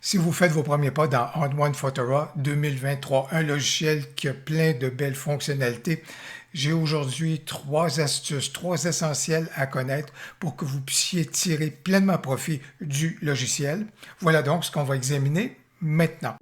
Si vous faites vos premiers pas dans On1 Photora 2023, un logiciel qui a plein de belles fonctionnalités, j'ai aujourd'hui 3 astuces, 3 essentiels à connaître pour que vous puissiez tirer pleinement profit du logiciel. Voilà donc ce qu'on va examiner maintenant.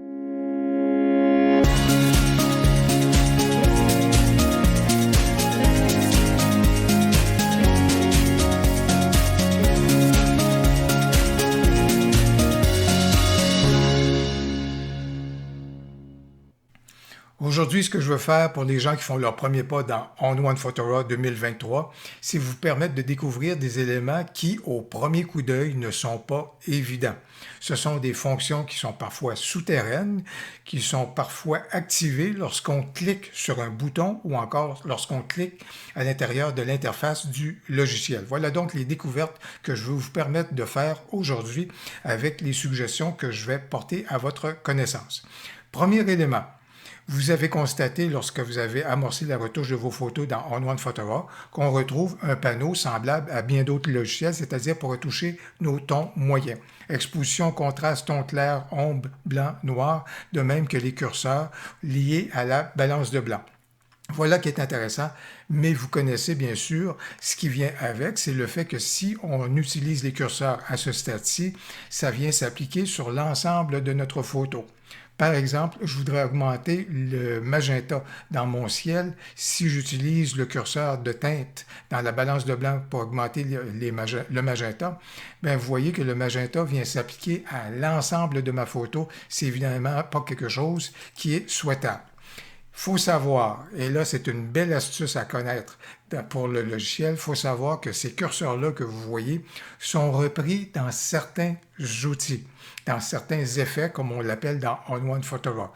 Aujourd'hui, ce que je veux faire pour les gens qui font leur premier pas dans On1 Photora 2023, c'est vous permettre de découvrir des éléments qui, au premier coup d'œil, ne sont pas évidents. Ce sont des fonctions qui sont parfois souterraines, qui sont parfois activées lorsqu'on clique sur un bouton ou encore lorsqu'on clique à l'intérieur de l'interface du logiciel. Voilà donc les découvertes que je veux vous permettre de faire aujourd'hui avec les suggestions que je vais porter à votre connaissance. Premier élément. Vous avez constaté, lorsque vous avez amorcé la retouche de vos photos dans On1 Photora, qu'on retrouve un panneau semblable à bien d'autres logiciels, c'est-à-dire pour retoucher nos tons moyens. Exposition, contraste, ton clair, ombre, blanc, noir, de même que les curseurs liés à la balance de blanc. Voilà qui est intéressant, mais vous connaissez bien sûr ce qui vient avec, c'est le fait que si on utilise les curseurs à ce stade-ci, ça vient s'appliquer sur l'ensemble de notre photo. Par exemple, je voudrais augmenter le magenta dans mon ciel. Si j'utilise le curseur de teinte dans la balance de blanc pour augmenter le magenta, bien, vous voyez que le magenta vient s'appliquer à l'ensemble de ma photo. C'est évidemment pas quelque chose qui est souhaitable. Il faut savoir, et là c'est une belle astuce à connaître pour le logiciel, il faut savoir que ces curseurs-là que vous voyez sont repris dans certains outils, dans certains effets, comme on l'appelle dans On1 Photora.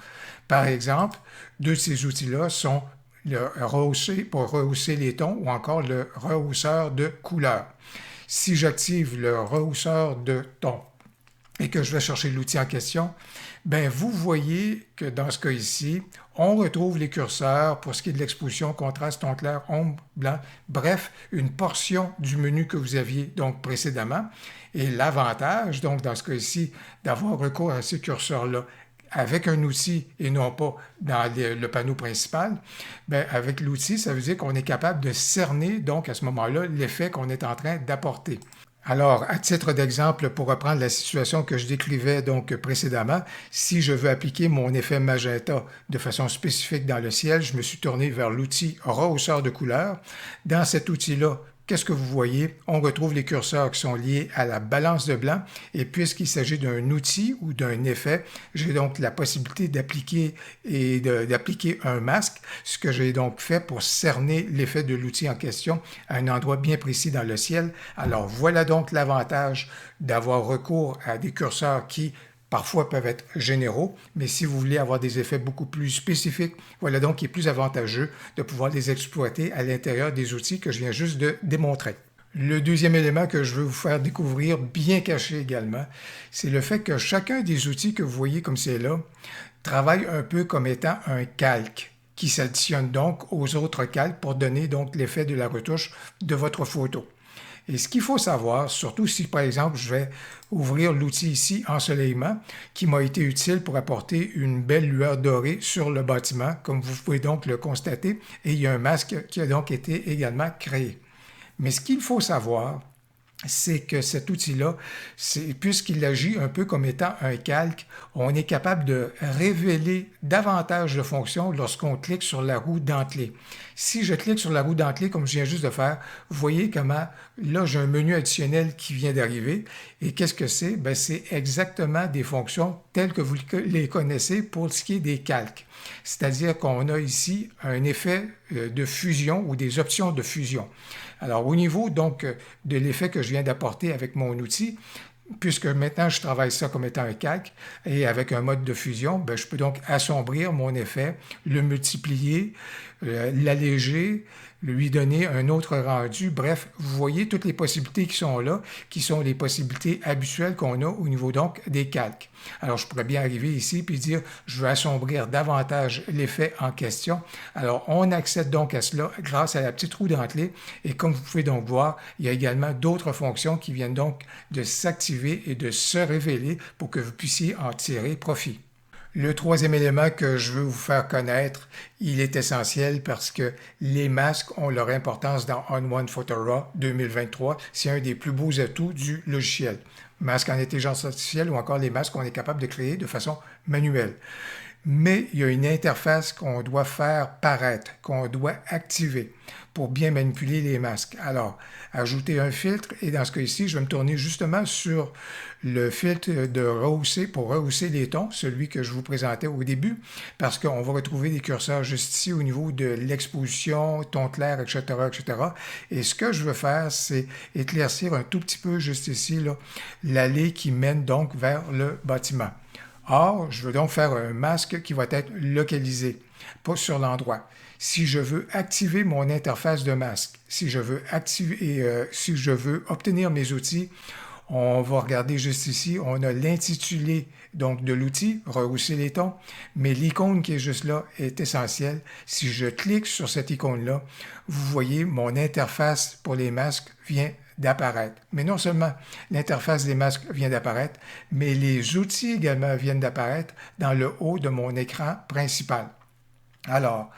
Par exemple, deux de ces outils-là sont le rehausser pour rehausser les tons ou encore le rehausseur de couleur. Si j'active le rehausseur de tons et que je vais chercher l'outil en question, bien, vous voyez que dans ce cas ici, on retrouve les curseurs pour ce qui est de l'exposition, contraste, ton clair, ombre, blanc, bref, une portion du menu que vous aviez donc précédemment. Et l'avantage, donc dans ce cas ici, d'avoir recours à ces curseurs-là avec un outil et non pas dans le panneau principal, bien, avec l'outil, ça veut dire qu'on est capable de cerner donc à ce moment-là l'effet qu'on est en train d'apporter. Alors, à titre d'exemple, pour reprendre la situation que je décrivais donc précédemment, si je veux appliquer mon effet magenta de façon spécifique dans le ciel, je me suis tourné vers l'outil rehausseur de couleur. Dans cet outil-là, qu'est-ce que vous voyez? On retrouve les curseurs qui sont liés à la balance de blanc et puisqu'il s'agit d'un outil ou d'un effet, j'ai donc la possibilité d'appliquer un masque, ce que j'ai donc fait pour cerner l'effet de l'outil en question à un endroit bien précis dans le ciel. Alors voilà donc l'avantage d'avoir recours à des curseurs qui parfois peuvent être généraux, mais si vous voulez avoir des effets beaucoup plus spécifiques, voilà donc qui est plus avantageux de pouvoir les exploiter à l'intérieur des outils que je viens juste de démontrer. Le deuxième élément que je veux vous faire découvrir, bien caché également, c'est le fait que chacun des outils que vous voyez comme c'est là travaille un peu comme étant un calque qui s'additionne donc aux autres calques pour donner donc l'effet de la retouche de votre photo. Et ce qu'il faut savoir, surtout si par exemple je vais ouvrir l'outil ici ensoleillement, qui m'a été utile pour apporter une belle lueur dorée sur le bâtiment, comme vous pouvez donc le constater, et il y a un masque qui a donc été également créé. Mais ce qu'il faut savoir, c'est que cet outil-là, puisqu'il agit un peu comme étant un calque, on est capable de révéler davantage de fonctions lorsqu'on clique sur la roue dentelée. Si je clique sur la roue dentelée, comme je viens juste de faire, vous voyez comment, là, j'ai un menu additionnel qui vient d'arriver. Et qu'est-ce que c'est? Bien, c'est exactement des fonctions telles que vous les connaissez pour ce qui est des calques. C'est-à-dire qu'on a ici un effet de fusion ou des options de fusion. Alors, au niveau donc de l'effet que je viens d'apporter avec mon outil, puisque maintenant je travaille ça comme étant un calque et avec un mode de fusion, bien, je peux donc assombrir mon effet, le multiplier, l'alléger, lui donner un autre rendu. Bref, vous voyez toutes les possibilités qui sont là, qui sont les possibilités habituelles qu'on a au niveau donc des calques. Alors, je pourrais bien arriver ici puis dire, je veux assombrir davantage l'effet en question. Alors, on accède donc à cela grâce à la petite roue dentelée. Et comme vous pouvez donc voir, il y a également d'autres fonctions qui viennent donc de s'activer et de se révéler pour que vous puissiez en tirer profit. Le troisième élément que je veux vous faire connaître, il est essentiel parce que les masques ont leur importance dans On1 Photorow 2023. C'est un des plus beaux atouts du logiciel. Masque en intelligence artificielle ou encore les masques qu'on est capable de créer de façon manuelle. Mais il y a une interface qu'on doit faire paraître, qu'on doit activer pour bien manipuler les masques. Alors, ajouter un filtre, et dans ce cas-ci, je vais me tourner justement sur le filtre de rehausser pour rehausser les tons, celui que je vous présentais au début, parce qu'on va retrouver des curseurs juste ici au niveau de l'exposition, ton clair, etc., etc. Et ce que je veux faire, c'est éclaircir un tout petit peu juste ici, là, l'allée qui mène donc vers le bâtiment. Or, je veux donc faire un masque qui va être localisé, pas sur l'endroit. Si je veux activer mon interface de masque, si je veux si je veux obtenir mes outils, on va regarder juste ici, on a l'intitulé donc de l'outil, rehausser les tons, mais l'icône qui est juste là est essentielle. Si je clique sur cette icône-là, vous voyez mon interface pour les masques vient d'apparaître. Mais non seulement l'interface des masques vient d'apparaître, mais les outils également viennent d'apparaître dans le haut de mon écran principal. Alors,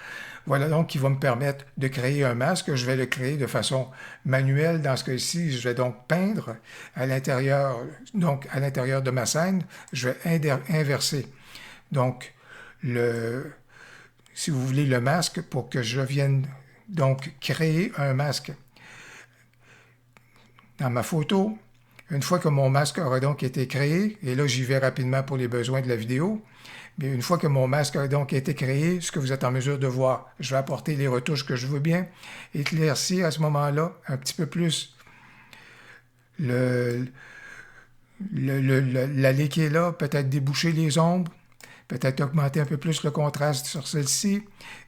voilà donc qui va me permettre de créer un masque. Je vais le créer de façon manuelle. Dans ce cas-ci, je vais donc peindre à l'intérieur, de ma scène. Je vais inverser. Donc, si vous voulez, le masque pour que je vienne donc créer un masque. Dans ma photo, une fois que mon masque aura donc été créé, et là j'y vais rapidement pour les besoins de la vidéo, mais une fois que mon masque a donc été créé, ce que vous êtes en mesure de voir, je vais apporter les retouches que je veux bien, éclaircir à ce moment-là un petit peu plus l'allée qui est là, peut-être déboucher les ombres, peut-être augmenter un peu plus le contraste sur celle-ci,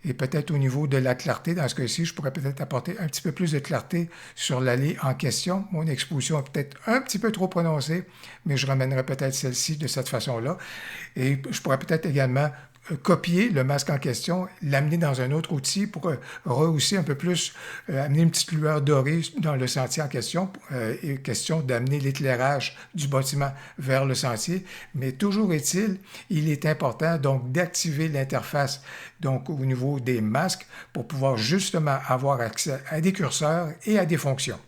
et peut-être au niveau de la clarté, dans ce cas-ci, je pourrais peut-être apporter un petit peu plus de clarté sur l'allée en question. Mon exposition est peut-être un petit peu trop prononcée, mais je ramènerai peut-être celle-ci de cette façon-là. Et je pourrais peut-être également copier le masque en question, l'amener dans un autre outil pour rehausser un peu plus, amener une petite lueur dorée dans le sentier en question, et question d'amener l'éclairage du bâtiment vers le sentier. Mais toujours est-il, il est important donc d'activer l'interface donc au niveau des masques pour pouvoir justement avoir accès à des curseurs et à des fonctions.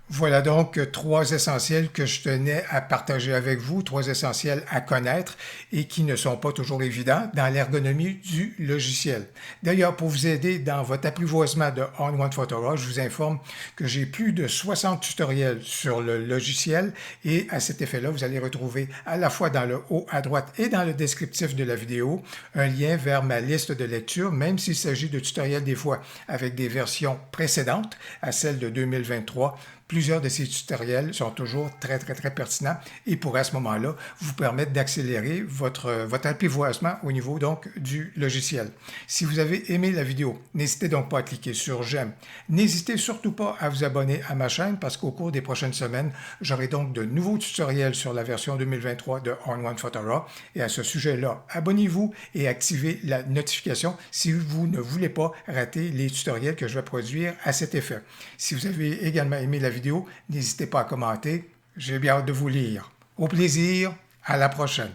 Voilà donc trois essentiels que je tenais à partager avec vous, trois essentiels à connaître et qui ne sont pas toujours évidents dans l'ergonomie du logiciel. D'ailleurs, pour vous aider dans votre apprivoisement de On1 Photorow, je vous informe que j'ai plus de 60 tutoriels sur le logiciel et à cet effet-là, vous allez retrouver à la fois dans le haut à droite et dans le descriptif de la vidéo un lien vers ma liste de lecture, même s'il s'agit de tutoriels des fois avec des versions précédentes à celle de 2023. Plusieurs de ces tutoriels sont toujours très pertinents et pourraient à ce moment-là vous permettre d'accélérer votre apprivoisement au niveau donc du logiciel. Si vous avez aimé la vidéo, n'hésitez donc pas à cliquer sur j'aime. N'hésitez surtout pas à vous abonner à ma chaîne parce qu'au cours des prochaines semaines, j'aurai donc de nouveaux tutoriels sur la version 2023 de On1 Photorow. Et à ce sujet-là, abonnez-vous et activez la notification si vous ne voulez pas rater les tutoriels que je vais produire à cet effet. Si vous avez également aimé la vidéo, n'hésitez pas à commenter. J'ai bien hâte de vous lire. Au plaisir, à la prochaine.